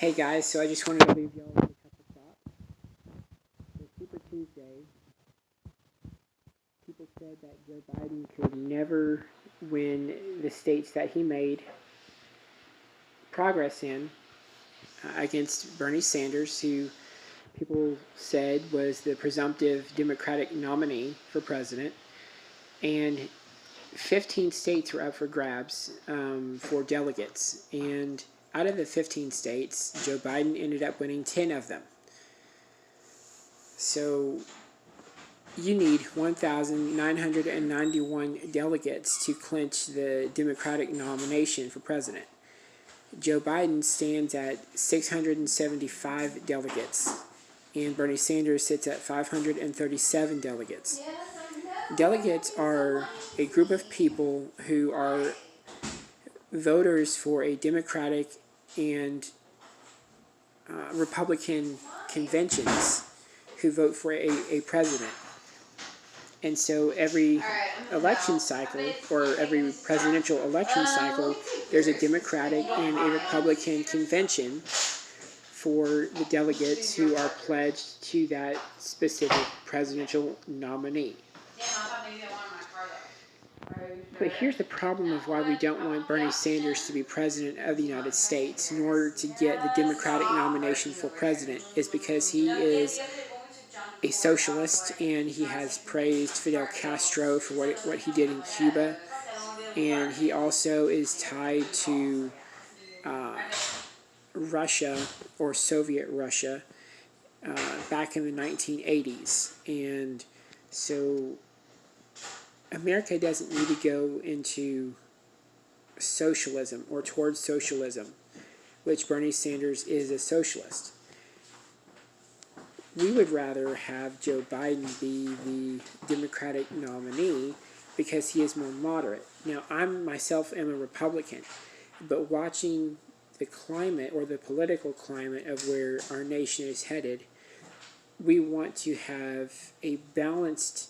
Hey guys, so I just wanted to leave y'all with a couple thoughts. For Super Tuesday, people said that Joe Biden could never win the states that he made progress in against Bernie Sanders, who people said was the presumptive Democratic nominee for president. And 15 states were up for grabs for delegates. And out of the 15 states, Joe Biden ended up winning 10 of them. So you need 1,991 delegates to clinch the Democratic nomination for president. Joe Biden stands at 675 delegates, and Bernie Sanders sits at 537 delegates. Delegates are a group of people who are voters for a Democratic and Republican conventions who vote for a president. And so every election cycle, or every presidential election cycle, there's a Democratic and a Republican convention for the delegates who are pledged to that specific presidential nominee. But here's the problem of why we don't want Bernie Sanders to be president of the United States in order to get the Democratic nomination for president, is because he is a socialist, and he has praised Fidel Castro for what he did in Cuba, and he also is tied to Russia, or Soviet Russia, back in the 1980s. And so America doesn't need to go into socialism or towards socialism, which Bernie Sanders is a socialist. We would rather have Joe Biden be the Democratic nominee because he is more moderate. Now, I myself am a Republican, but watching the climate, or the political climate of where our nation is headed, we want to have a balanced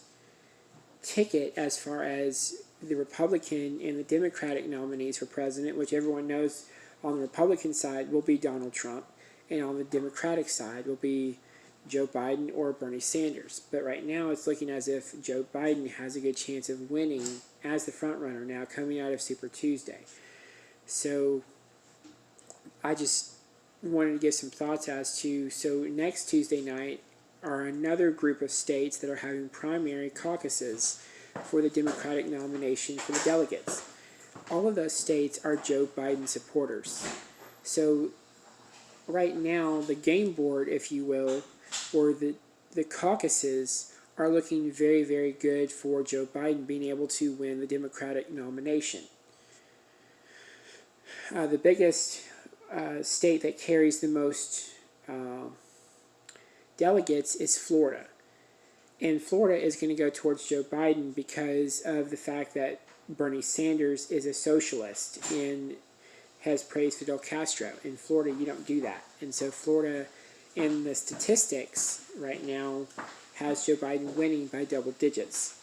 ticket as far as the Republican and the Democratic nominees for president, which everyone knows on the Republican side will be Donald Trump, and on the Democratic side will be Joe Biden or Bernie Sanders. But right now it's looking as if Joe Biden has a good chance of winning as the front runner now coming out of Super Tuesday. So I just wanted to give some thoughts as to, so next Tuesday night are another group of states that are having primary caucuses for the Democratic nomination for the delegates. All of those states are Joe Biden supporters. So right now the game board, if you will, or the caucuses are looking very, very good for Joe Biden being able to win the Democratic nomination. The biggest state that carries the most delegates is Florida. And Florida is going to go towards Joe Biden because of the fact that Bernie Sanders is a socialist and has praised Fidel Castro. In Florida, you don't do that. And so Florida, in the statistics right now, has Joe Biden winning by double digits.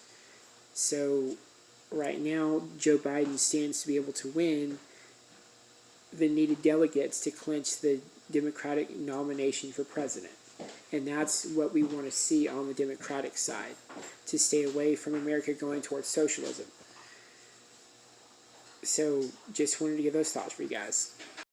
So right now, Joe Biden stands to be able to win the needed delegates to clinch the Democratic nomination for president. And that's what we want to see on the Democratic side, to stay away from America going towards socialism. So just wanted to give those thoughts for you guys.